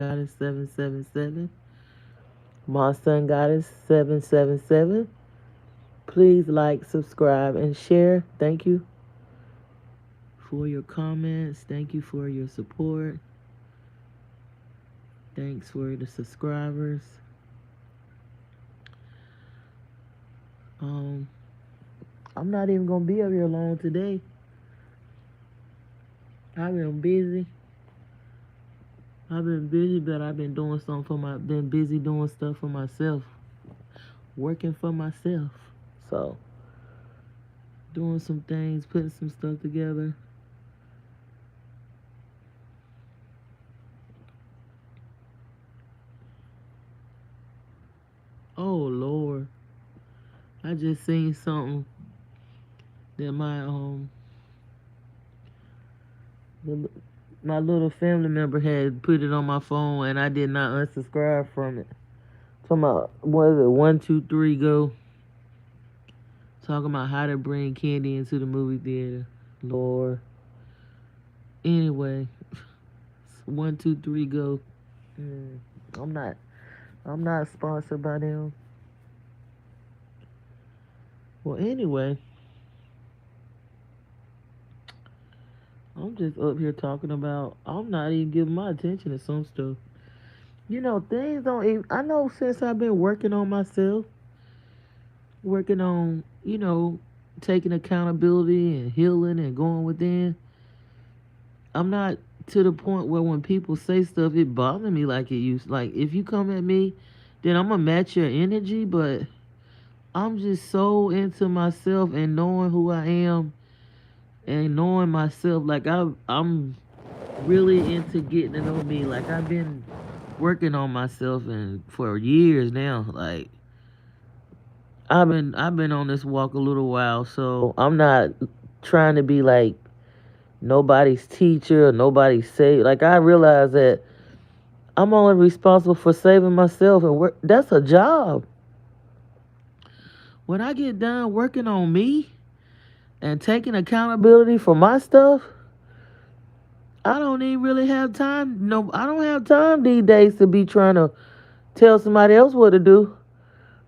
Goddess 777. My son Goddess 777. Please like, subscribe, and share. Thank you for your comments. Thank you for your support. Thanks for the subscribers. Um, I'm not even gonna be up here long today. I've been busy. I've been busy, but I've been doing something for my. Been busy doing stuff for myself, working for myself. So doing some things, putting some stuff together. Oh Lord, I just seen something that the, my little family member had put it on my phone, and I did not unsubscribe from it. Talking about what is it? 1, 2, 3, go. Talking about how to bring candy into the movie theater. Lord. Anyway, 1, 2, 3, go. Mm, I'm not. I'm not sponsored by them. Well, anyway, I'm just up here talking about. I'm not even giving my attention to some stuff. Things don't even. I know since I've been working on myself, working on, taking accountability and healing and going within. I'm not to the point where when people say stuff, it bothers me like it used. Like if you come at me, then I'm gonna match your energy. But I'm just so into myself and knowing who I am and knowing myself. Like I'm really into getting to know me. Like I've been working on myself and for years now. Like I've been on this walk a little while, so I'm not trying to be like nobody's teacher or nobody's say. Like I realize that I'm only responsible for saving myself and work. That's a job. When I get done working on me and taking accountability for my stuff, I don't even really have time. No, I don't have time these days to be trying to tell somebody else what to do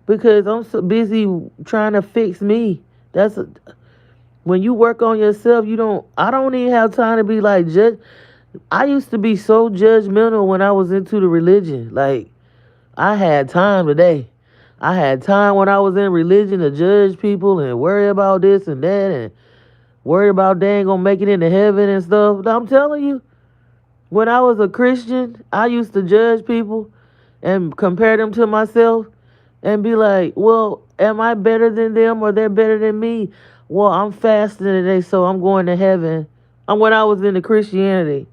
because I'm so busy trying to fix me. That's a, when you work on yourself, you don't. I don't even have time to be like judge. I used to be so judgmental when I was into the religion. Like I had time today. I had time when I was in religion to judge people and worry about this and that and worry about they ain't gonna make it into heaven and stuff. I'm telling you, when I was a Christian, I used to judge people and compare them to myself and be like, well, am I better than them or they're better than me? Well, I'm fasting today, so I'm going to heaven. And when I was into Christianity,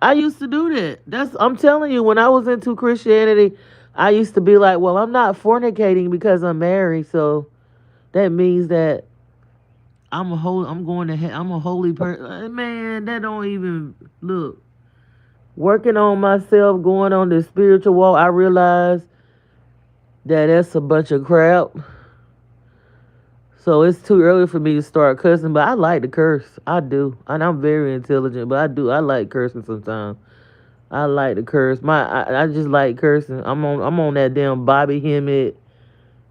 I used to do that. I'm telling you, when I was into Christianity, I used to be like, well, I'm not fornicating because I'm married, so that means that I'm going to I'm a holy person. Man, that don't even look. Working on myself, going on this spiritual walk, I realized that that's a bunch of crap. So it's too early for me to start cussing, but I like to curse. I do. And I'm very intelligent, but I do. I like cursing sometimes. I like to curse. I just like cursing. I'm on that damn Bobby Hemmett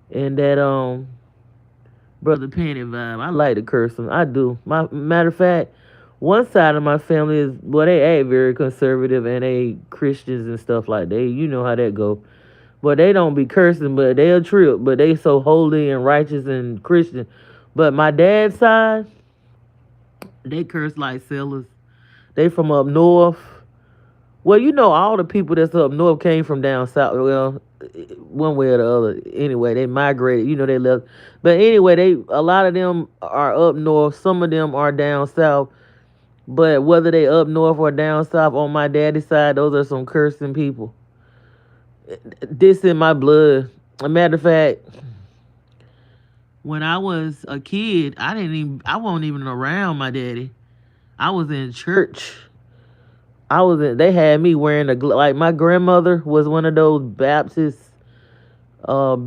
and that Brother Penny vibe. I like to curse them. I do. My matter of fact, one side of my family is well, they act very conservative and they Christians and stuff like that. You know how that go. But they don't be cursing, but they'll trip. But they so holy and righteous and Christian. But my dad's side, they curse like sailors. They from up north. Well, all the people that's up north came from down south. Well, one way or the other. Anyway, they migrated. They left. But anyway, a lot of them are up north. Some of them are down south. But whether they up north or down south, on my daddy's side, those are some cursing people. This in my blood. A matter of fact, when I was a kid, I wasn't even around my daddy. I was in church. They had me wearing like my grandmother was one of those Baptist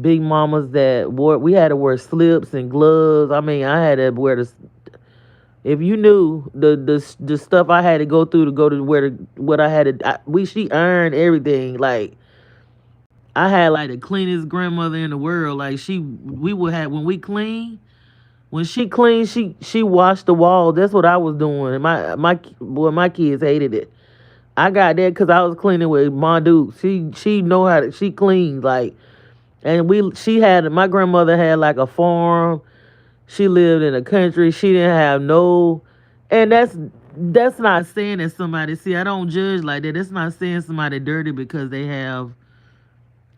big mamas that we had to wear slips and gloves. I mean, I had to wear this. If you knew the stuff I had to go through to go to where what I had to, she earned everything. Like I had like the cleanest grandmother in the world. Like we would have when we clean. When she cleaned, she washed the wall. That's what I was doing. My kids hated it. I got that because I was cleaning with my dude. She know how to she cleans like, and she had my grandmother had like a farm. She lived in the country. She didn't have no, and that's not saying that somebody. See, I don't judge like that. That's not saying somebody dirty because they have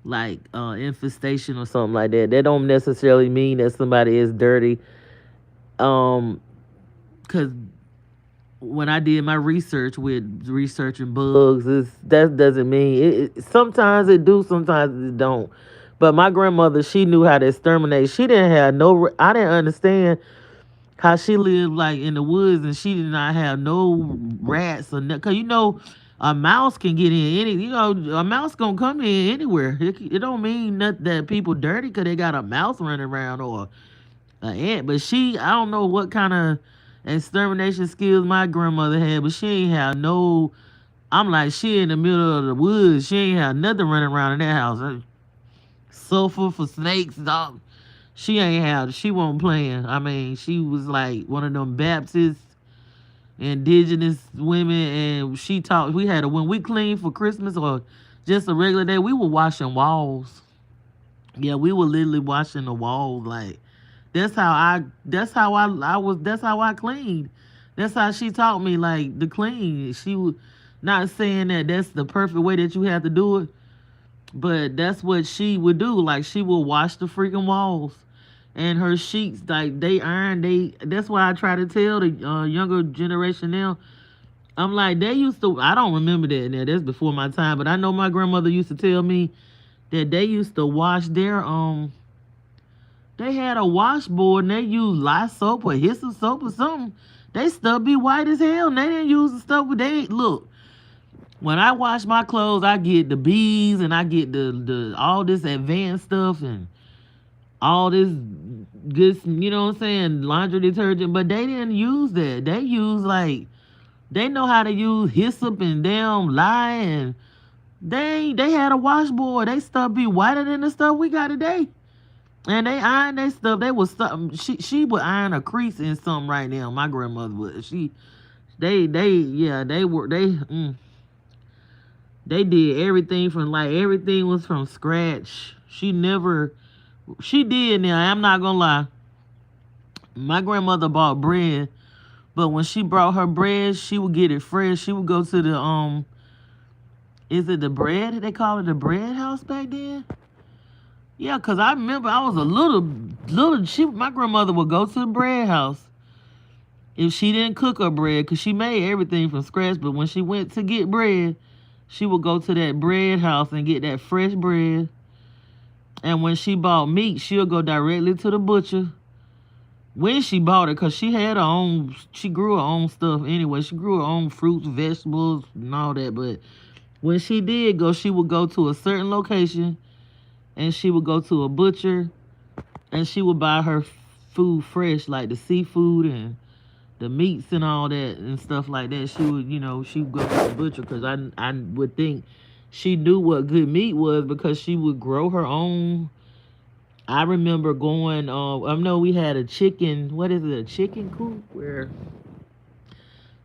like infestation or something like that. That don't necessarily mean that somebody is dirty. Um, because when I did my research with researching bugs, that doesn't mean sometimes it do, sometimes it don't. But my grandmother, she knew how to exterminate. She didn't have no. I didn't understand how she lived like in the woods and she did not have no rats or nothing. Cause a mouse can get in any. A mouse gonna come in anywhere. It don't mean nothing that people dirty cause they got a mouse running around or an ant. But I don't know what kind of extermination skills my grandmother had, but she ain't have no. I'm like she in the middle of the woods. She ain't have nothing running around in that house. Sulfur for snakes, dog. She ain't have. She wasn't playing. I mean, she was like one of them Baptist indigenous women, and she taught. We had when we cleaned for Christmas or just a regular day, we were washing walls. Yeah, we were literally washing the walls. Like that's how I cleaned. That's how she taught me like to clean. She was not saying that that's the perfect way that you have to do it, but that's what she would do. Like she would wash the freaking walls and her sheets. Like they iron. That's why I try to tell the younger generation now. I'm like they used to. I don't remember that now. That's before my time. But I know my grandmother used to tell me that they used to wash their They had a washboard and they used lye soap or hyssop soap or something. They stuff be white as hell and they didn't use the stuff. But they look. When I wash my clothes, I get the bees and I get the all this advanced stuff and all this good, what I'm saying, laundry detergent. But they didn't use that. They use like they know how to use hyssop and damn lye and they had a washboard. They stuff be whiter than the stuff we got today. And they iron their stuff. They was something. She would iron a crease in something right now. My grandmother would. They yeah they did everything from like everything was from scratch. She did now. I'm not gonna lie. My grandmother bought bread, but when she brought her bread, she would get it fresh. She would go to the is it the bread? They call it the bread house back then. Yeah, cause I remember I was a little. My grandmother would go to the bread house if she didn't cook her bread, cause she made everything from scratch. But when she went to get bread, she would go to that bread house and get that fresh bread. And when she bought meat, she'll go directly to the butcher. When she bought it, cause she had her own, she grew her own stuff anyway. She grew her own fruits, vegetables, and all that. But when she did go, she would go to a certain location and she would go to a butcher and she would buy her food fresh, like the seafood and the meats and all that and stuff like that. She would, she would go to the butcher because I would think she knew what good meat was because she would grow her own. I remember going, I know we had a chicken, what is it, a chicken coop where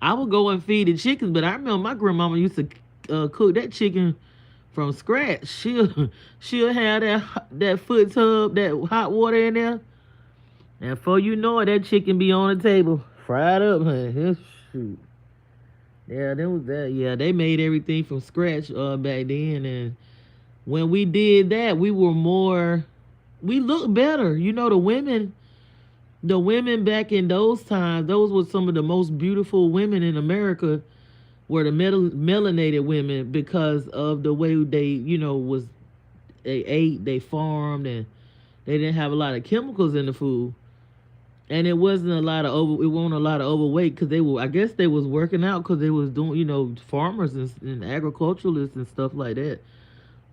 I would go and feed the chickens, but I remember my grandmama used to cook that chicken from scratch. She'll have that foot tub, that hot water in there. And before you know it, that chicken be on the table, fried up, honey. Shoot. Yeah, that was that. Yeah, they made everything from scratch back then. And when we did that, we looked better. The women back in those times, those were some of the most beautiful women in America were the melanated women because of the way they, they ate, they farmed, and they didn't have a lot of chemicals in the food. And it wasn't a lot of overweight because I guess they was working out because they was doing, farmers and agriculturalists and stuff like that.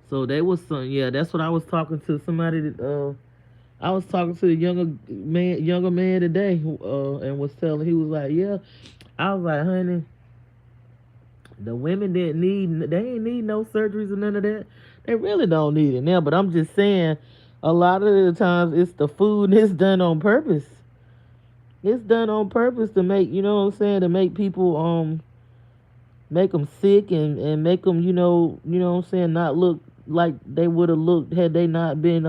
So they was that's what I was talking to somebody I was talking to the younger man today, and was telling. He was like, "Yeah." I was like, "Honey, the women didn't need. They ain't need no surgeries or none of that. They really don't need it now." But I'm just saying, a lot of the times it's the food. And it's done on purpose. It's done on purpose to make, you know what I'm saying, to make people make them sick, and make them, you know what I'm saying, not look like they would have looked had they not been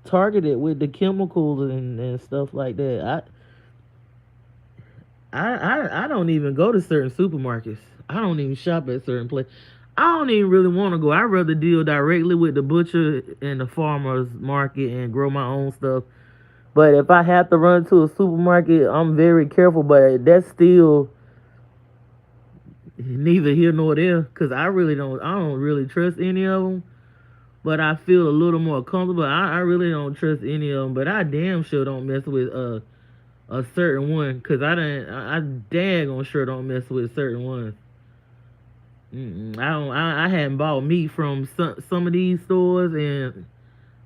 targeted with the chemicals and stuff like that. I don't even go to certain supermarkets. I don't even shop at certain places. I don't even really want to go. I'd rather deal directly with the butcher and the farmer's market and grow my own stuff. But if I have to run to a supermarket, I'm very careful. But that's still neither here nor there, because I don't really trust any of them. But I feel a little more comfortable. I really don't trust any of them. But I damn sure don't mess with a certain one, because I damn sure don't mess with certain ones. I don't. I hadn't bought meat from some of these stores, and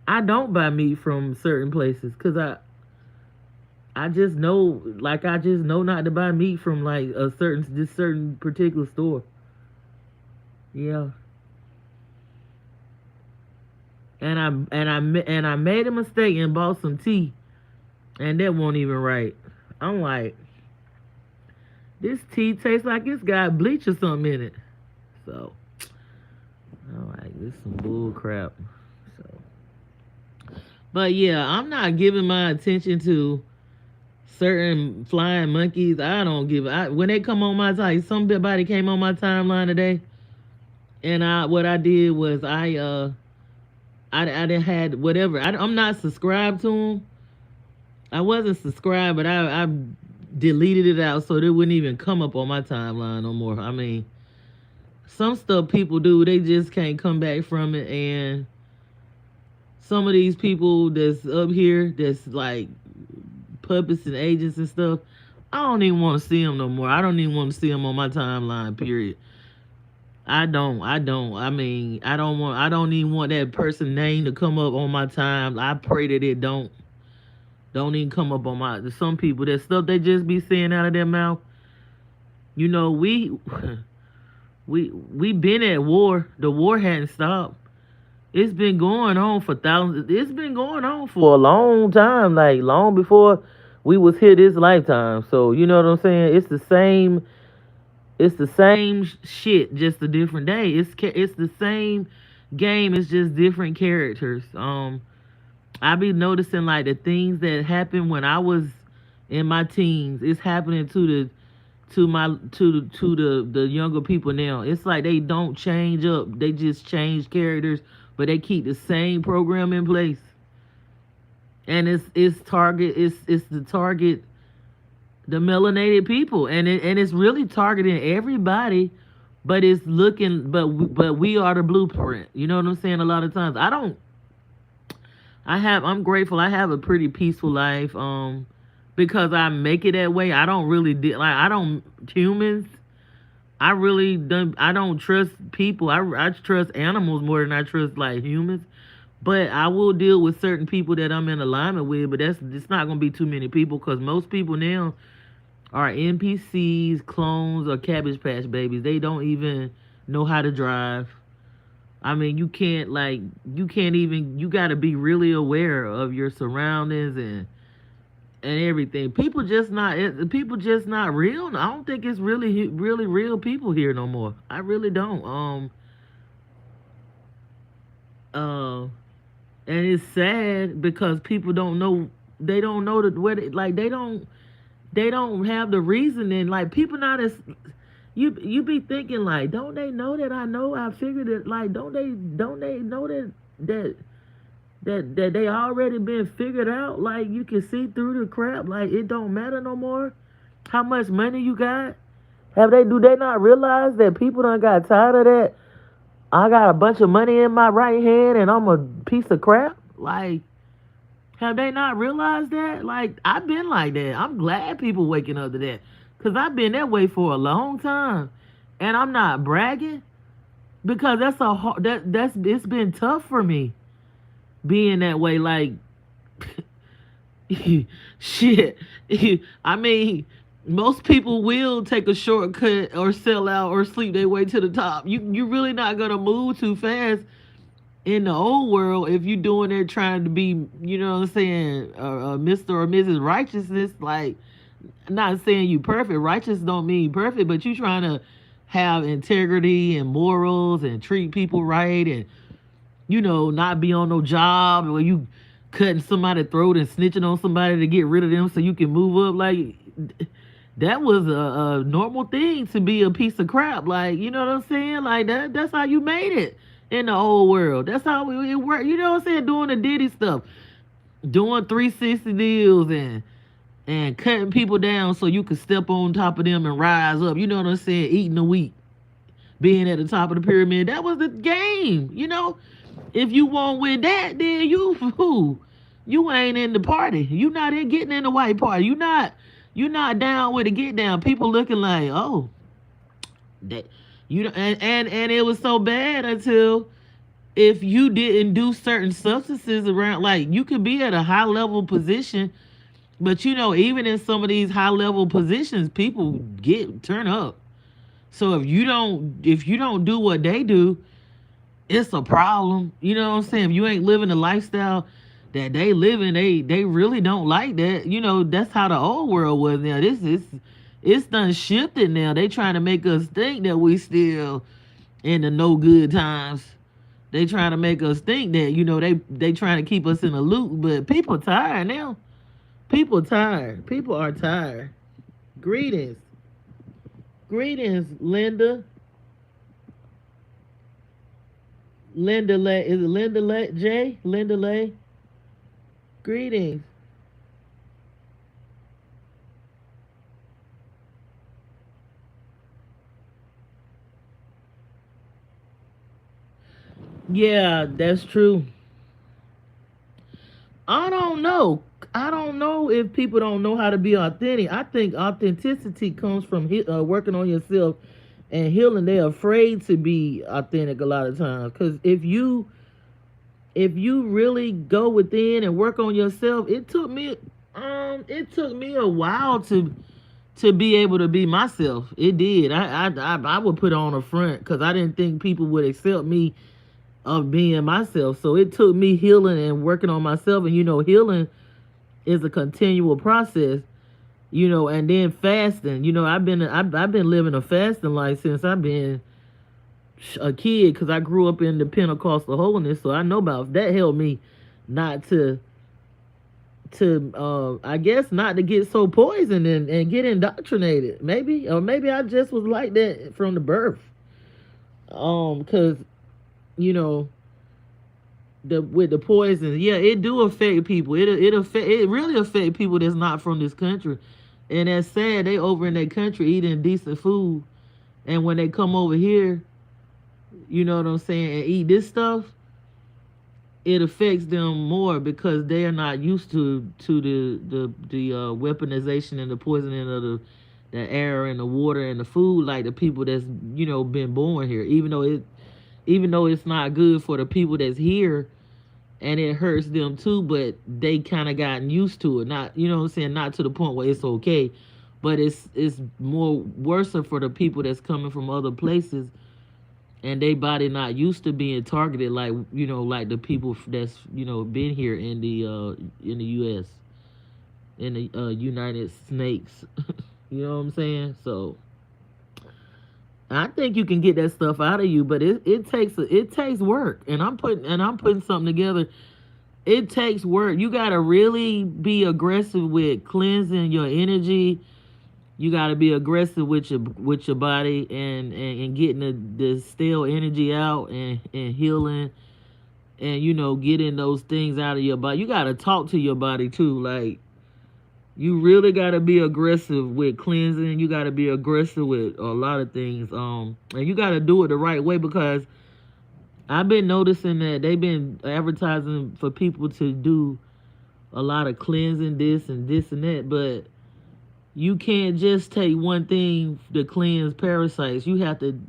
I don't buy meat from certain places, because I just know, like, I just know not to buy meat from like a certain particular store. Yeah, and I made a mistake and bought some tea, and that wasn't even right. I'm like, this tea tastes like it's got bleach or something in it. So I'm like, this some bull crap. So, but yeah, I'm not giving my attention to certain flying monkeys. I don't give. When they come on my time, somebody came on my timeline today, and what I did was I didn't had whatever. I'm not subscribed to them. I wasn't subscribed, but I deleted it out so it wouldn't even come up on my timeline no more. I mean, some stuff people do, they just can't come back from it. And some of these people that's up here, that's like puppets and agents and stuff, I don't even want to see them no more. I don't even want to see them on my timeline, period. I don't. I mean, I don't even want that person name to come up on my time. I pray that it don't even come up on my. Some people, that stuff they just be saying out of their mouth. You know, we been at war. The war hadn't stopped. It's been going on for thousands. It's been going on for a long time, like long before we was here this lifetime. So you know what I'm saying? It's the same. It's the same shit, just a different day. It's the same game. It's just different characters. I be noticing like the things that happened when I was in my teens. It's happening to the younger people now. It's like they don't change up. They just change characters, but they keep the same program in place. And it's the target, the melanated people, and it's really targeting everybody, but it's looking, but we are the blueprint. You know what I'm saying? A lot of times I'm grateful I have a pretty peaceful life, because I make it that way. I don't really like, I don't humans. I don't trust people. I trust animals more than I trust like humans. But I will deal with certain people that I'm in alignment with, but it's not gonna be too many people, because most people now are NPCs, clones, or Cabbage Patch Babies. They don't even know how to drive. I mean, you can't even, you got to be really aware of your surroundings and everything. People just not real. I don't think it's really real people here no more. I really don't. Uh and it's sad because people don't know, they don't know that where like they don't have the reasoning. Like, people not as, you be thinking like, don't they know that I know, I figured it, like, don't they know that they already been figured out, like, you can see through the crap, like, it don't matter no more how much money you got. Do they not realize that people done got tired of that? I got a bunch of money in my right hand and I'm a piece of crap. Like, have they not realized that? Like, I've been like that. I'm glad people waking up to that, because I've been that way for a long time. And I'm not bragging, because that's it's been tough for me being that way. Like, Shit. I mean, most people will take a shortcut or sell out or sleep their way to the top. You really not gonna move too fast in the old world if you doing it trying to be, you know what I'm saying, Mr. or Mrs. Righteousness. Like, I'm not saying you perfect. Righteous don't mean perfect, but you trying to have integrity and morals and treat people right and not be on no job where you cutting somebody's throat and snitching on somebody to get rid of them so you can move up. Like, that was a normal thing to be a piece of crap. Like, you know what I'm saying? Like, that's how you made it in the old world. That's how it worked. You know what I'm saying? Doing the Diddy stuff, doing 360 deals and cutting people down so you could step on top of them and rise up. You know what I'm saying? Eating the wheat, being at the top of the pyramid. That was the game. If you won't win that, then you ain't in the party. You not in getting in the white party. You not down with the get down. People looking like, oh, that and it was so bad until if you didn't do certain substances around, like you could be at a high level position, but even in some of these high level positions, people turn up. So if you don't do what they do, it's a problem. You know what I'm saying? If you ain't living the lifestyle that they living, they really don't like that. That's how the old world was. Now this is it's done shifted now. They trying to make us think that we still in the no good times. They trying to make us think that they trying to keep us in a loop. But people tired now. People tired. People are tired. Greetings. Greetings, Linda. Linda Lay. Is it Linda Lay? J? Linda Lay? Greetings. Yeah, that's true. I don't know. I don't know if people don't know how to be authentic. I think authenticity comes from working on yourself and healing. They're afraid to be authentic a lot of times because if you really go within and work on yourself, it took me a while to be able to be myself. It did. I would put on a front because I didn't think people would accept me of being myself. So it took me healing and working on myself. And healing is a continual process. And then fasting. I've been living a fasting life since I've been a kid because I grew up in the Pentecostal holiness. So I know about that. Helped me not to I guess not to get so poisoned and get indoctrinated. Maybe I just was like that from the birth. Because you know with the poison, yeah, it do affect people. It really affect people that's not from this country, and that's sad. They over in their country eating decent food, and when they come over here, you know what I'm saying, and eat this stuff, it affects them more because they are not used to the weaponization and the poisoning of the air and the water and the food like the people that's been born here. Even though it's not good for the people that's here, and it hurts them too, but they kind of gotten used to it. Not, what I'm saying, not to the point where it's okay, but it's more worse for the people that's coming from other places, and they body not used to being targeted like like the people that's been here in the U.S. in the United Snakes. You know what I'm saying? So I think you can get that stuff out of you, but it takes work, and I'm putting something together. It takes work. You gotta really be aggressive with cleansing your energy. You gotta be aggressive with your body and getting the stale energy out and healing and getting those things out of your body. You gotta talk to your body too. Like, you really gotta be aggressive with cleansing. You gotta be aggressive with a lot of things. And you gotta do it the right way because I've been noticing that they've been advertising for people to do a lot of cleansing, this and this and that, but you can't just take one thing to cleanse parasites. You have to,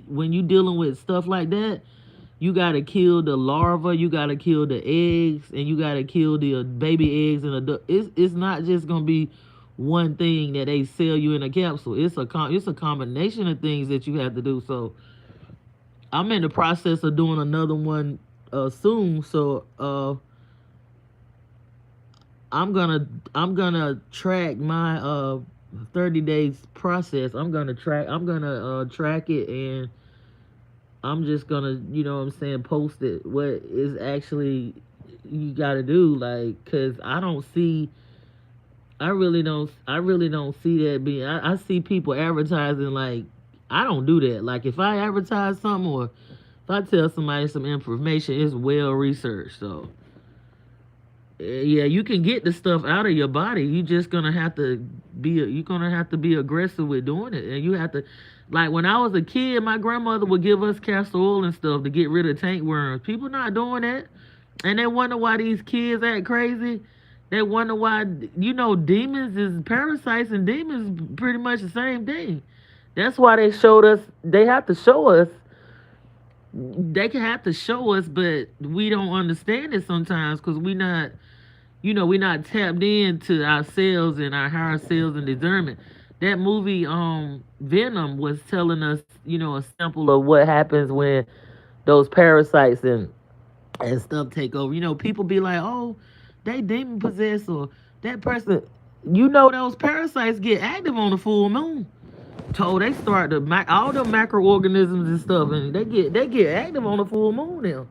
when you dealing with stuff like that, You gotta kill the larva, you gotta kill the eggs, and you gotta kill the baby eggs and adult. It's not just gonna be one thing that they sell you in a capsule. It's a combination of things that you have to do. So I'm in the process of doing another one soon. So I'm gonna track my 30 days process. I'm gonna track it, and I'm just gonna, what I'm saying, post it what is actually you gotta do, like, cause I really don't see that being. I see people advertising, like, I don't do that. Like, if I advertise something, or if I tell somebody some information, it's well researched. So yeah, you can get the stuff out of your body. You're gonna have to be aggressive with doing it, and you have to, like, when I was a kid, my grandmother would give us castor oil and stuff to get rid of tapeworms. People not doing that, and they wonder why these kids act crazy. They wonder why, demons is parasites, and demons pretty much the same thing. That's why they showed us. They have to show us. They can have to show us, but we don't understand it sometimes because we're not tapped into ourselves and our higher selves and discernment. That movie, Venom, was telling us, a sample of what happens when those parasites and stuff take over. People be like, oh, they demon possessed, or that person. Those parasites get active on the full moon. So they start all the microorganisms and stuff, and they get active on the full moon now.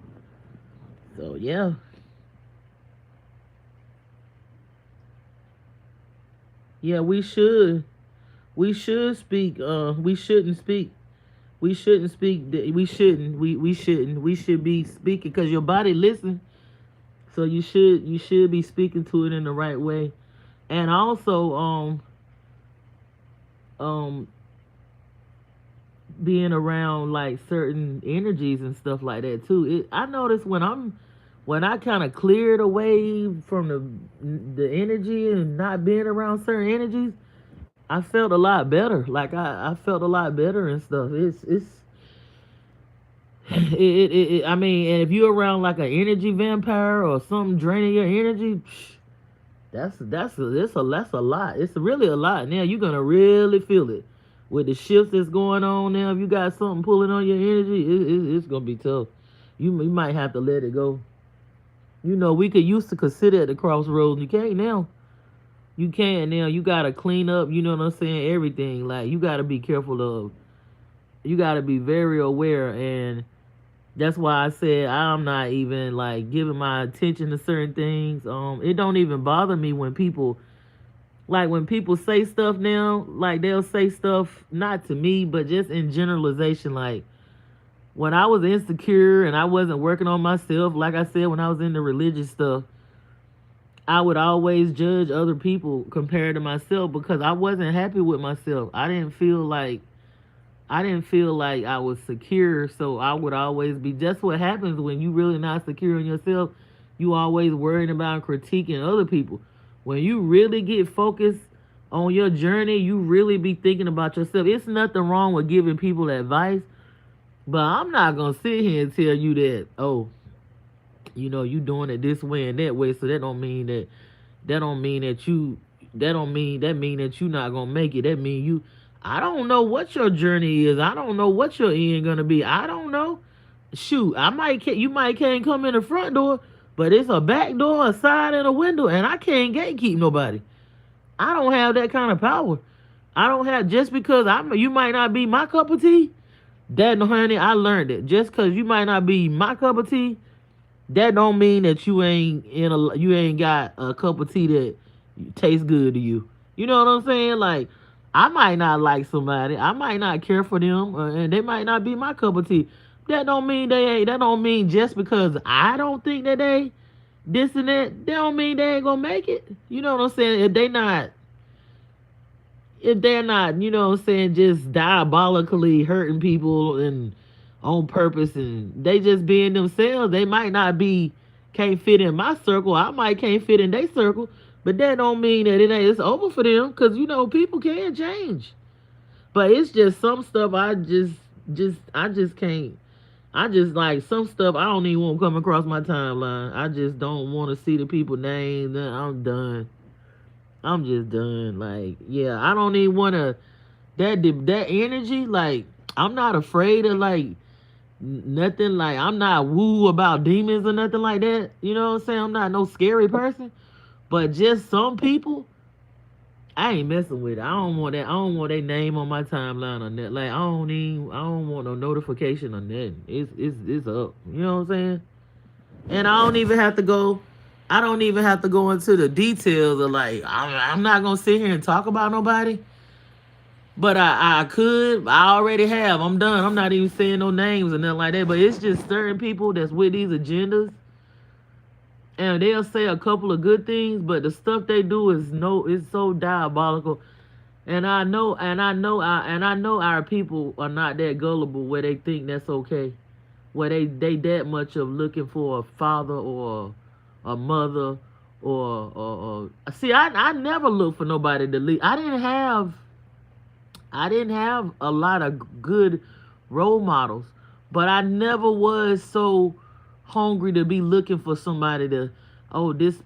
So yeah. Yeah, we should speak. We shouldn't speak. We shouldn't speak. We should be speaking because your body listens. So you should be speaking to it in the right way, and also um being around like certain energies and stuff like that too. I notice when I kind of cleared away from the energy and not being around certain energies, I felt a lot better. Like I felt a lot better and stuff. I mean, and if you're around like an energy vampire or something draining your energy, that's a lot. It's really a lot. Now you're gonna really feel it with the shifts that's going on now. If you got something pulling on your energy, it's gonna be tough. You might have to let it go. We could used to consider at the crossroads. You can't now. You can't now. You gotta clean up. You know what I'm saying? Everything. Like, you gotta be careful of. You gotta be very aware, and that's why I said I'm not even like giving my attention to certain things. It don't even bother me when people say stuff now. Like, they'll say stuff not to me, but just in generalization. Like, when I was insecure and I wasn't working on myself, like I said, when I was in the religious stuff, I would always judge other people compared to myself because I wasn't happy with myself. I didn't feel like I was secure, so I would always be. That's what happens when you really not secure in yourself. You always worrying about critiquing other people. When you really get focused on your journey, you really be thinking about yourself. It's nothing wrong with giving people advice, but I'm not gonna sit here and tell you that, oh, you doing it this way and that way. So that mean that you not gonna make it. That mean you. I don't know what your journey is. I don't know what your end gonna be. I don't know. Shoot, you might can't come in the front door, but it's a back door, a side, and a window, and I can't gatekeep nobody. I don't have that kind of power. I don't have, just because you might not be my cup of tea. That, honey, I learned it. Just because you might not be my cup of tea, that don't mean that you ain't got a cup of tea that tastes good to you. You know what I'm saying? Like, I might not like somebody, I might not care for them, and they might not be my cup of tea. That don't mean they ain't. That don't mean just because I don't think that they this and that. That don't mean they ain't gonna make it. You know what I'm saying? If they're not, what I'm saying, just diabolically hurting people and on purpose, and they just being themselves, they might not be, can't fit in my circle. I might can't fit in their circle, but that don't mean that it's over for them, because people can change. But it's just some stuff I just can't. I just like some stuff I don't even want to come across my timeline. I just don't want to see the people names. I'm done. I'm just done. Like, yeah, I don't even want to that energy. Like, I'm not afraid of like nothing. Like, I'm not woo about demons or nothing like that. You know what I'm saying? I'm not no scary person. But just some people, I ain't messing with it. I don't want that. I don't want their name on my timeline or nothing. Like, I don't even. I don't want no notification or nothing. It's up. You know what I'm saying? And I don't even have to go. I don't even have to go into the details of like. I'm not gonna sit here and talk about nobody. But I could. I already have. I'm done. I'm not even saying no names or nothing like that. But it's just certain people that's with these agendas, and they'll say a couple of good things, but the stuff they do is no. It's so diabolical. And I know our people are not that gullible where they think that's okay. Where they that much of looking for a father or a mother or see I never looked for nobody to lead. I didn't have a lot of good role models, but I never was so hungry to be looking for somebody to, oh, this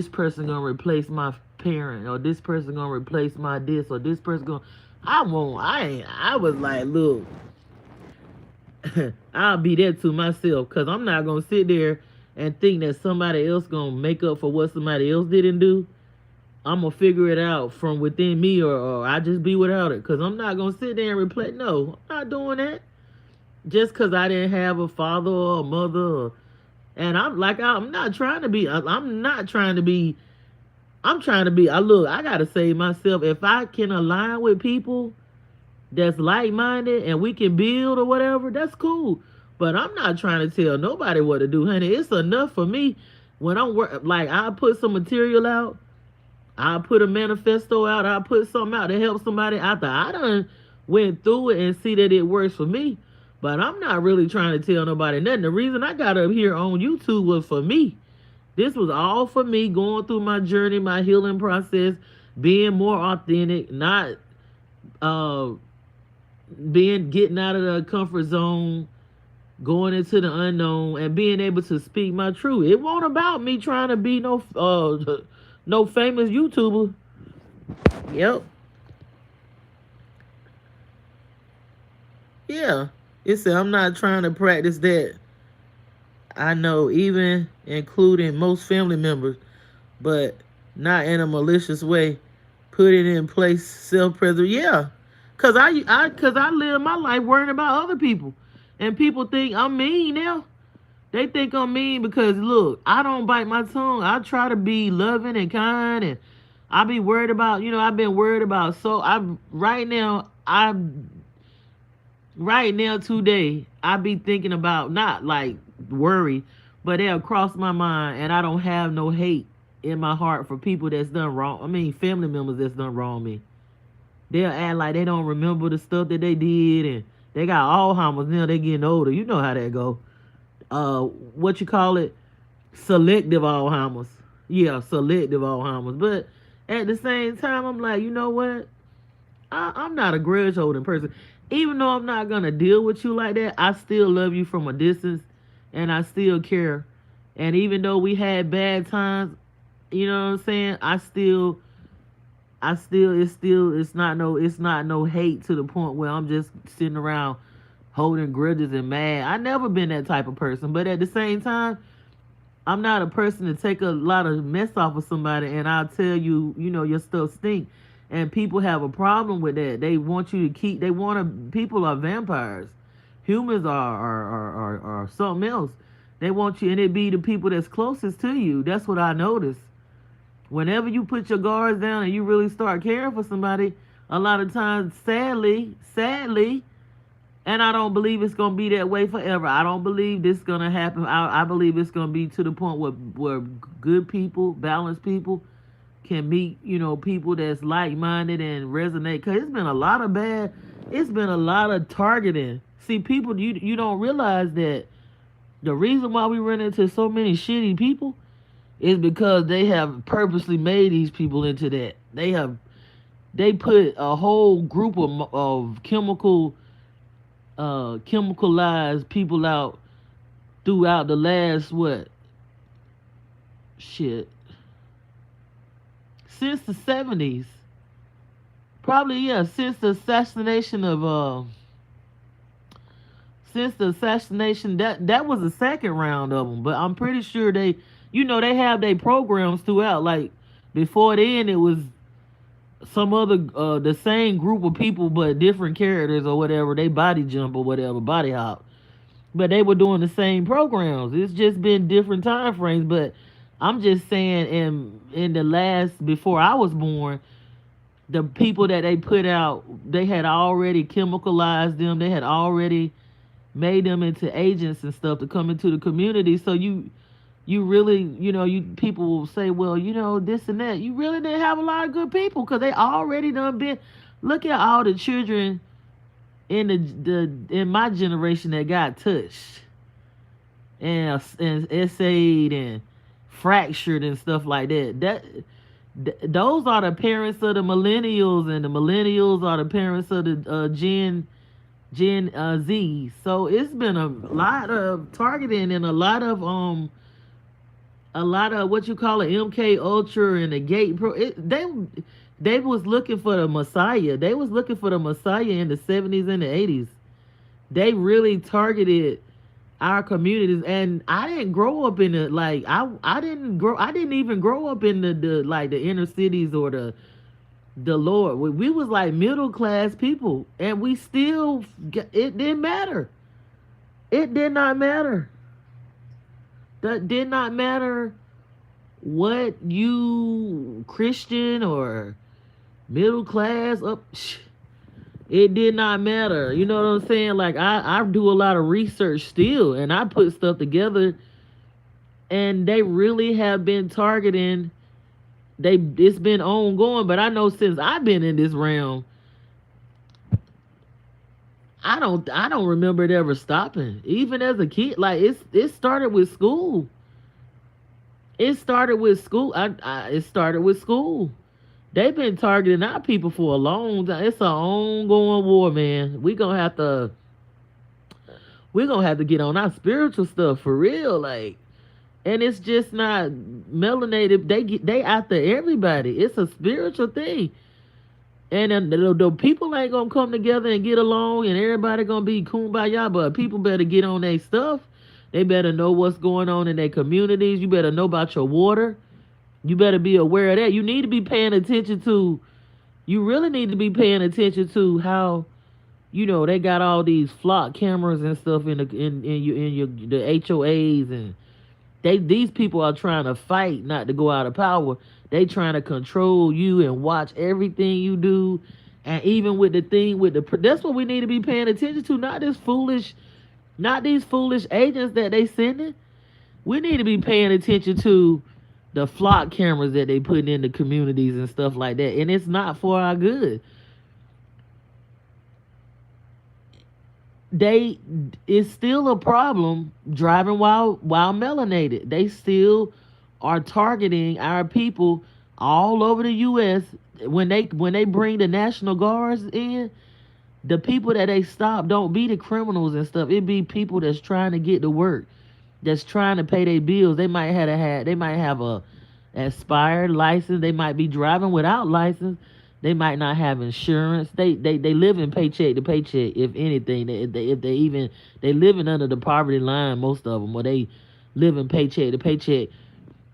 person gonna replace my parent, or this person gonna replace my this, or this person gonna. I won't. I ain't. I was like, look, I'll be there to myself, cause I'm not gonna sit there and think that somebody else gonna make up for what somebody else didn't do. I'm gonna figure it out from within me, or I just be without it. Cause I'm not gonna sit there and replay. No, I'm not doing that. Just cause I didn't have a father or a mother, and I'm not trying to be. I'm not trying to be. I'm trying to be. I look. I gotta say myself. If I can align with people that's like minded and we can build or whatever, that's cool. But I'm not trying to tell nobody what to do, honey. It's enough for me when I'm like I put some material out. I put a manifesto out. I put something out to help somebody after I done went through it and see that it works for me. But I'm not really trying to tell nobody nothing. The reason I got up here on YouTube was for me. This was all for me, going through my journey, my healing process, being more authentic, not uh getting out of the comfort zone, going into the unknown, and being able to speak my truth. It wasn't about me trying to be no famous YouTuber. Yep. Yeah. It said I'm not trying to practice that. I know, even including most family members, but not in a malicious way. Put it in place, self-preservation. Yeah, cause I live my life worrying about other people, and people think I'm mean now. They think I'm mean because look, I don't bite my tongue. I try to be loving and kind, and I be worried about. I've been worried about. So right now today I be thinking about, not like worry, but they'll cross my mind, and I don't have no hate in my heart for people that's done wrong. I mean, family members that's done wrong me. They'll act like they don't remember the stuff that they did, and they got Alzheimer's now. They getting older. You know how that go. What you call it? Selective Alzheimer's. Yeah, selective Alzheimer's. But at the same time, I'm like, you know what? I'm not a grudge holding person. Even though I'm not gonna deal with you like that, I still love you from a distance, and I still care. And even though we had bad times, you know what I'm saying? It's not no hate to the point where I'm just sitting around holding grudges and mad. I never been that type of person. But at the same time, I'm not a person to take a lot of mess off of somebody and I'll tell you, your stuff stink. And people have a problem with that. They want you to keep. People are vampires. Humans are something else. They want you, and it be the people that's closest to you. That's what I noticed. Whenever you put your guards down and you really start caring for somebody, a lot of times, sadly, and I don't believe it's gonna be that way forever. I don't believe this is gonna happen. I believe it's gonna be to the point where good people, balanced people, can meet, people that's like-minded and resonate. Cause it's been a lot of targeting. See, people, you don't realize that the reason why we run into so many shitty people is because they have purposely made these people into that. They put a whole group of chemical chemicalized people out throughout the last what shit since the 70s. Probably, yeah, since the assassination, that was the second round of them. But I'm pretty sure they have their programs throughout. Like before then, it was some other the same group of people but different characters or whatever. They body jump or whatever, body hop. But they were doing the same programs. It's just been different time frames. But I'm just saying, in the last before I was born, the people that they put out, they had already chemicalized them. They had already made them into agents and stuff to come into the community. So you really, you people will say, well, this and that. You really didn't have a lot of good people because they already done been. Look at all the children in in my generation that got touched and essayed and fractured and stuff like that. Those are the parents of the millennials, and the millennials are the parents of the Gen Z. So it's been a lot of targeting and a lot of what you call it MK Ultra and the Gate Pro. They was looking for the Messiah. They was looking for the Messiah in the 70s and the 80s. They really targeted our communities, and I didn't grow up in the like I didn't even grow up in the like the inner cities or the Lord. We was like middle class people, and we still it didn't matter. It did not matter. That did not matter what you Christian or middle class up. It did not matter. You know what I'm saying? Like I do a lot of research still, and I put stuff together, and they really have been targeting. It's been ongoing, but I know since I've been in this realm, I don't remember it ever stopping. Even as a kid, like it started with school. It started with school. It started with school. They've been targeting our people for a long time. It's an ongoing war, man. We're gonna have to get on our spiritual stuff for real, like. And it's just not melanated. They after everybody. It's a spiritual thing. And then the people ain't gonna come together and get along, and everybody gonna be kumbaya. But people better get on their stuff. They better know what's going on in their communities. You better know about your water. You better be aware of that. You need to be paying attention to. You really need to be paying attention to how, they got all these flock cameras and stuff in your the HOAs, and these people are trying to fight not to go out of power. They trying to control you and watch everything you do, and even with the thing with that's what we need to be paying attention to. Not these foolish agents that they sending. We need to be paying attention to the flock cameras that they putting in the communities and stuff like that, and it's not for our good. It's still a problem driving while melanated. They still are targeting our people all over the US. When they bring the National Guards in, the people that they stop don't be the criminals and stuff. It be people that's trying to get to work, that's trying to pay their bills. They might have a expired license. They might be driving without license. They might not have insurance. They live in paycheck to paycheck. If anything, they living under the poverty line. Most of them, or they live in paycheck to paycheck.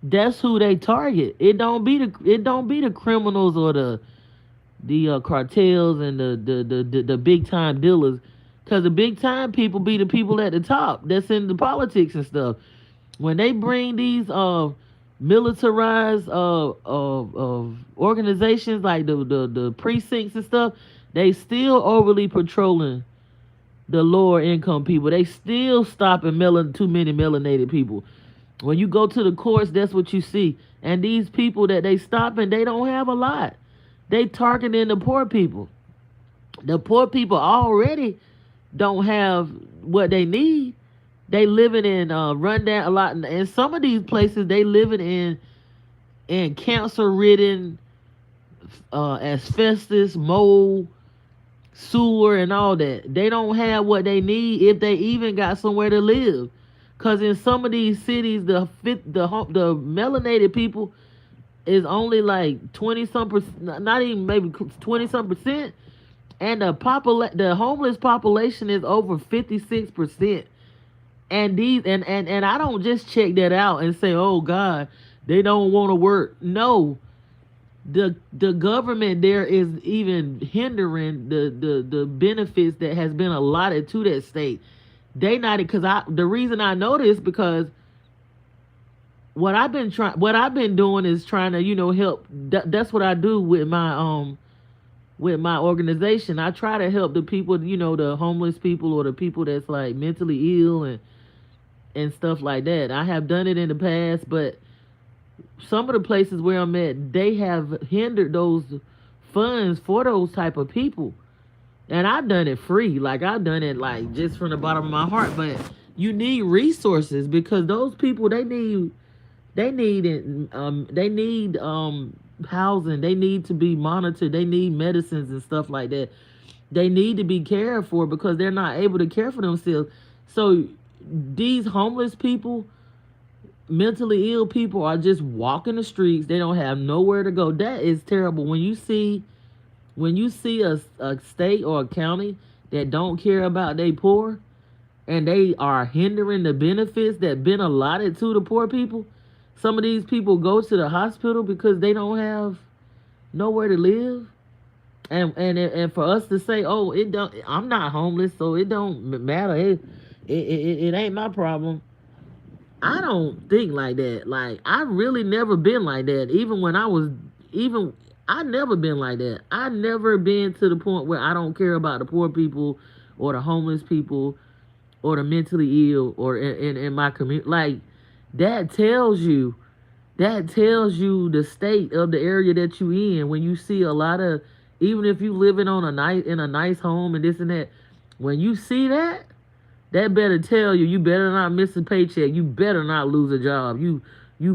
That's who they target. It don't be the criminals or the cartels and the big time dealers, because the big time people be the people at the top that's in the politics and stuff. When they bring these militarized organizations like the precincts and stuff, they still overly patrolling the lower income people. They still stopping too many melanated people. When you go to the courts, that's what you see. And these people that they stopping, they don't have a lot. They targeting the poor people. The poor people already don't have what they need. They living in rundown a lot. In some of these places, they living in cancer-ridden, asbestos, mold, sewer and all that. They don't have what they need if they even got somewhere to live. Cause in some of these cities, the melanated people is only like 20 some percent, not even maybe 20 some percent, and the homeless population is over 56%. And I don't just check that out and say, oh God, they don't want to work. No, the government there is even hindering the benefits that has been allotted to that state. They not, because I the reason I know this, because what I've been doing is trying to, help. That's what I do with my organization. I try to help the people, the homeless people, or the people that's like mentally ill and stuff like that. I have done it in the past, but some of the places where I'm at, they have hindered those funds for those type of people. And I've done it free. Like, I've done it like just from the bottom of my heart. But you need resources, because those people, they need housing. They need to be monitored. They need medicines and stuff like that. They need to be cared for, because they're not able to care for themselves. So these homeless people, mentally ill people, are just walking the streets. They don't have nowhere to go. That is terrible. When you see a state or a county that don't care about they poor, and they are hindering the benefits that been allotted to the poor people. Some of these people go to the hospital because they don't have nowhere to live. And for us to say, oh, it don't, I'm not homeless, so it don't matter. It ain't my problem. I don't think like that. Like, I really never been like that. Even I never been like that. I never been to the point where I don't care about the poor people or the homeless people or the mentally ill or in my community. Like, that tells you the state of the area that you in. When you see a lot of, even if you living on in a nice home and this and that, when you see that, that better tell you better not miss a paycheck. You better not lose a job. You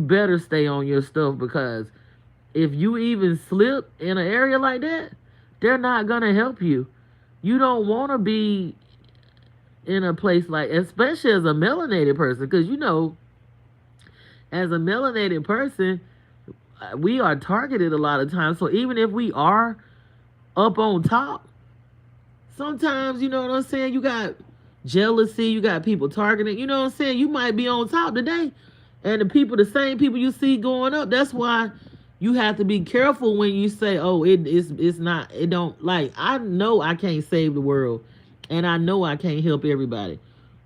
better stay on your stuff, because if you even slip in an area like that, they're not gonna help you. You don't want to be in a place like, especially as a melanated person, because as a melanated person, we are targeted a lot of times. So even if we are up on top, sometimes, you know what I'm saying, you got jealousy, you got people targeting, you know what I'm saying, you might be on top today, and the same people you see going up. That's why you have to be careful when you say, oh, it's not, it don't, like, I know I can't save the world, and I know I can't help everybody,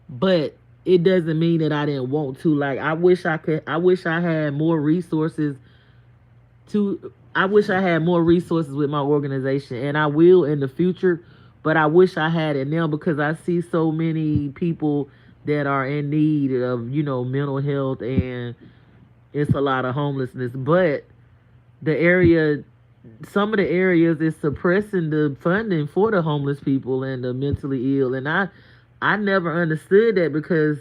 but it doesn't mean that I didn't want to. Like, I wish I had more resources with my organization, and I will in the future, but I wish I had it now, because I see so many people that are in need of, mental health, and it's a lot of homelessness. But the area, some of the areas is suppressing the funding for the homeless people and the mentally ill. And I never understood that, because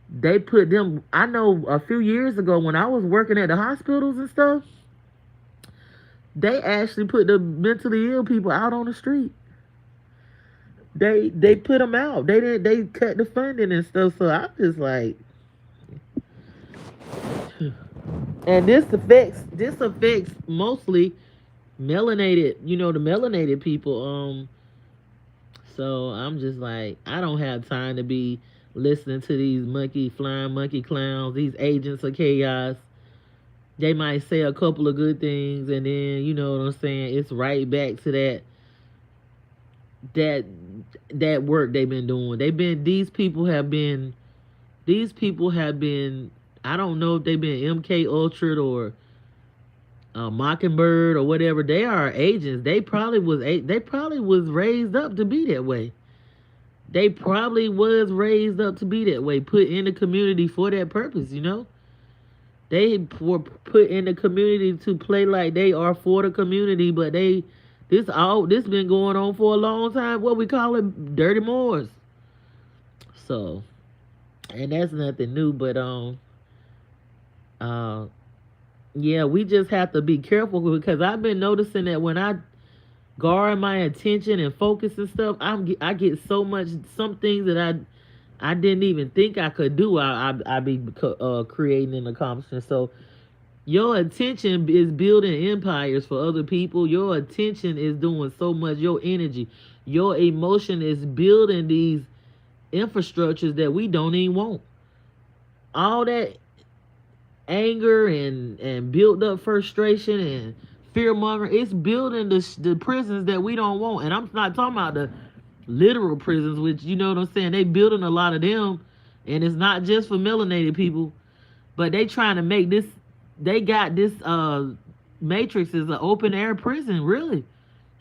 they put them, I know a few years ago when I was working at the hospitals and stuff, they actually put the mentally ill people out on the street. They put them out. They cut the funding and stuff. So I'm just like, and this affects mostly melanated, the melanated people. So I'm just like, I don't have time to be listening to these flying monkey clowns, these agents of chaos. They might say a couple of good things, and then, you know what I'm saying, it's right back to that work they've been doing. These people have been, I don't know if they've been MK Ultra or Mockingbird or whatever. They are agents. They probably was raised up to be that way. They probably was raised up to be that way, put in the community for that purpose. They were put in the community to play like they are for the community, but this been going on for a long time. What we call it, dirty Moors. So, and that's nothing new, but yeah, we just have to be careful, because I've been noticing that when I guard my attention and focus and stuff, I get so much, some things that I didn't even think I could do. I be creating and accomplishing. So your attention is building empires for other people. Your attention is doing so much. Your energy, your emotion is building these infrastructures that we don't even want. All that anger and built up frustration and fear mongering, it's building the prisons that we don't want. And I'm not talking about the literal prisons, which, you know what I'm saying, they building a lot of them, and it's not just for melanated people, but they trying to make this, they got this matrix is an open air prison, really.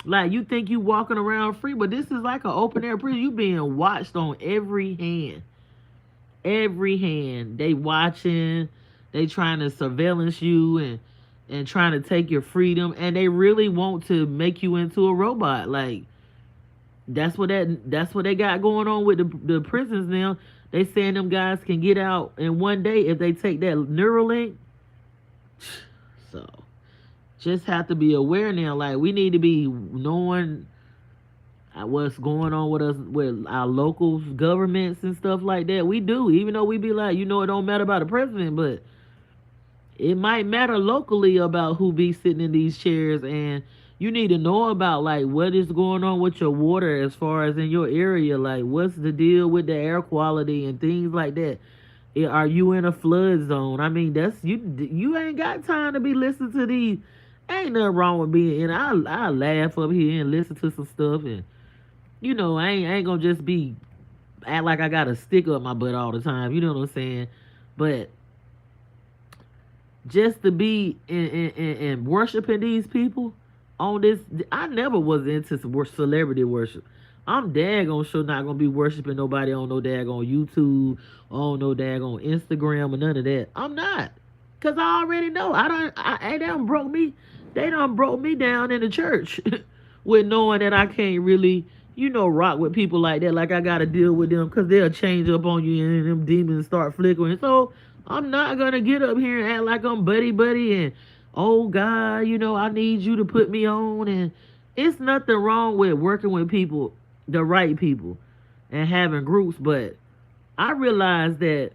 Like, you think you walking around free, but this is like an open air prison. You being watched on every hand. Every hand. They watching, they trying to surveillance you and trying to take your freedom, and they really want to make you into a robot. Like, that's what they got going on with the prisons now. They saying them guys can get out in one day if they take that Neuralink. So just have to be aware now. Like, we need to be knowing what's going on with us, with our local governments and stuff like that. We do, even though we be like, it don't matter about the president, but it might matter locally about who be sitting in these chairs. And you need to know about, like, what is going on with your water as far as in your area. Like, what's the deal with the air quality and things like that. Are you in a flood zone? I mean, that's you ain't got time to be listening to these. Ain't nothing wrong with being in. I laugh up here and listen to some stuff, and I ain't gonna just be act like I got a stick up my butt all the time. You know what I'm saying? But just to be in worshiping these people on this, I never was into celebrity worship. I'm daggone sure not gonna be worshiping nobody on no daggone YouTube, on no daggone Instagram, or none of that. I'm not, cause I already know. They done broke me. They done broke me down in the church with knowing that I can't really, rock with people like that. Like, I gotta deal with them, cause they'll change up on you and them demons start flickering. So I'm not gonna get up here and act like I'm buddy and, oh God, I need you to put me on. And it's nothing wrong with working with people, the right people, and having groups. But I realized that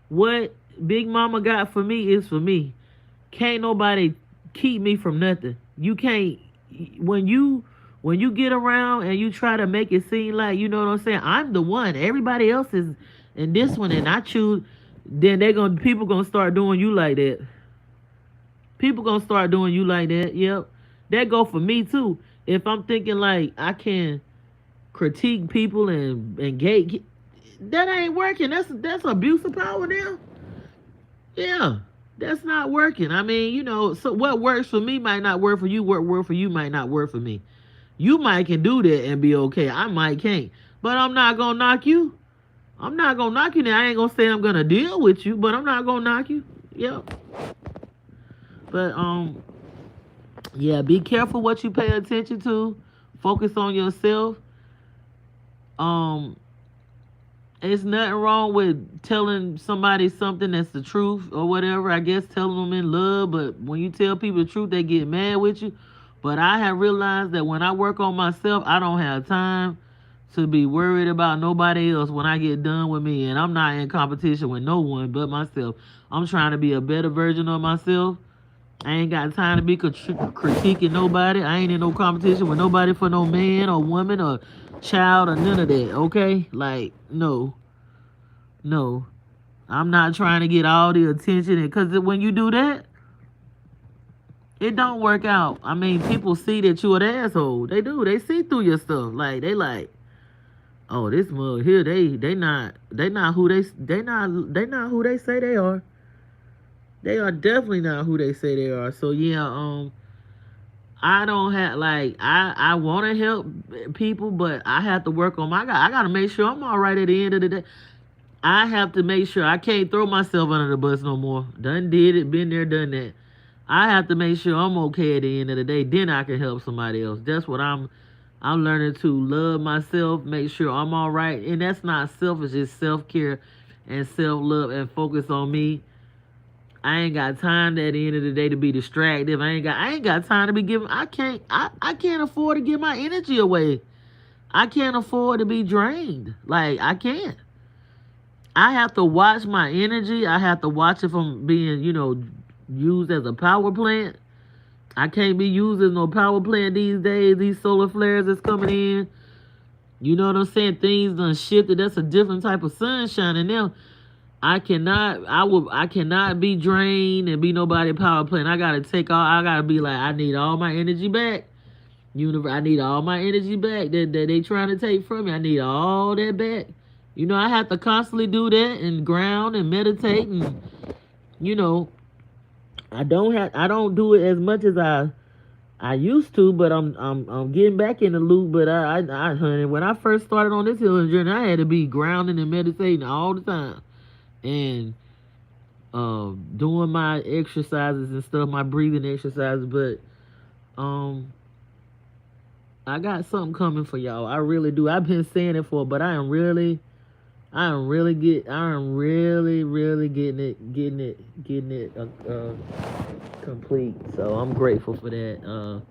what Big Mama got for me is for me. Can't nobody keep me from nothing. You can't, when you get around and you try to make it seem like, you know what I'm saying, I'm the one, everybody else is in this one, and I choose, then people gonna start doing you like that. People gonna start doing you like that. Yep. That go for me too. If I'm thinking like I can critique people and gate, that ain't working. That's abuse of power now. Yeah. That's not working. I mean, so what works for me might not work for you. What work for you might not work for me. You might can do that and be okay. I might can't. But I'm not gonna knock you. I'm not gonna knock you now. I ain't gonna say I'm gonna deal with you, but I'm not gonna knock you. Yep. But yeah, be careful what you pay attention to. Focus on yourself. It's nothing wrong with telling somebody something that's the truth or whatever. I guess telling them in love, but when you tell people the truth, they get mad with you. But I have realized that when I work on myself, I don't have time to be worried about nobody else when I get done with me. And I'm not in competition with no one but myself. I'm trying to be a better version of myself. I ain't got time to be critiquing nobody. I ain't in no competition with nobody for no man or woman or child or none of that, okay? Like, no. I'm not trying to get all the attention, because when you do that, it don't work out. I mean, people see that you an asshole. They do. They see through your stuff. Like, they like, oh, this mug here, they not who they say they are. They are definitely not who they say they are. So yeah, I don't have, like, I want to help people, but I have to work on I got to make sure I'm all right at the end of the day. I have to make sure I can't throw myself under the bus no more. Done did it, been there, done that. I have to make sure I'm okay at the end of the day. Then I can help somebody else. That's what I'm learning to love myself, make sure I'm all right. And that's not selfish, it's self-care and self-love, and focus on me. I ain't got time at the end of the day to be distracted. I ain't got time to be giving. I can't afford to give my energy away. I can't afford to be drained. Like, I can't. I have to watch my energy. I have to watch it from being, used as a power plant. I can't be used as no power plant these days. These solar flares that's coming in. You know what I'm saying? Things done shifted. That's a different type of sunshine. And now I cannot be drained and be nobody power plant. I gotta be like, I need all my energy back. I need all my energy back that they trying to take from me. I need all that back. I have to constantly do that and ground and meditate and you know, I don't do it as much as I used to, but I'm getting back in the loop. But honey, when I first started on this healing journey, I had to be grounding and meditating all the time, and doing my exercises and stuff, my breathing exercises. But I got something coming for y'all. I really do. I've been saying it for, but I am really really getting it complete. So I'm grateful for that.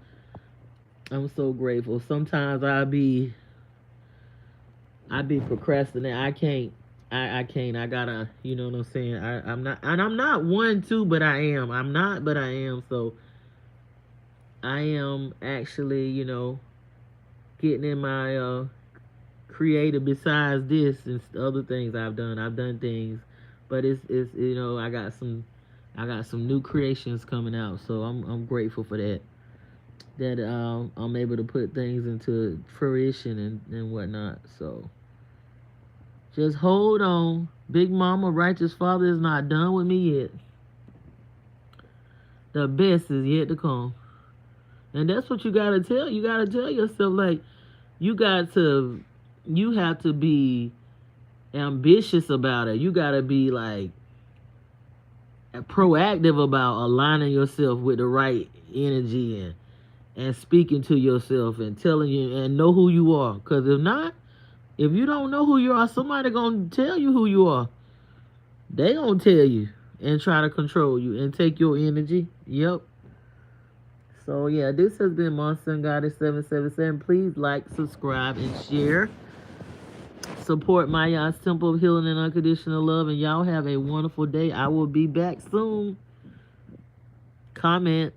I'm so grateful. Sometimes I be procrastinating. I can't. I gotta. You know what I'm saying. I'm not one too, but I am. I'm not, but I am. So I am actually, getting in my creative. Besides this and other things I've done. I've done things, but it's I got some new creations coming out. So I'm grateful for that. That I'm able to put things into fruition and whatnot. So just hold on. Big Mama, Righteous Father is not done with me yet. The best is yet to come. And that's what you gotta tell. You gotta tell yourself, like, you have to be ambitious about it. You gotta be like proactive about aligning yourself with the right energy and speaking to yourself and telling you and know who you are. Cause if not, if you don't know who you are, somebody gonna tell you who you are. They gonna tell you and try to control you and take your energy. Yep. So yeah, this has been Monster and Goddess 777. Please like, subscribe, and share. Support Maya's Temple of Healing and Unconditional Love, and y'all have a wonderful day. I will be back soon. Comment.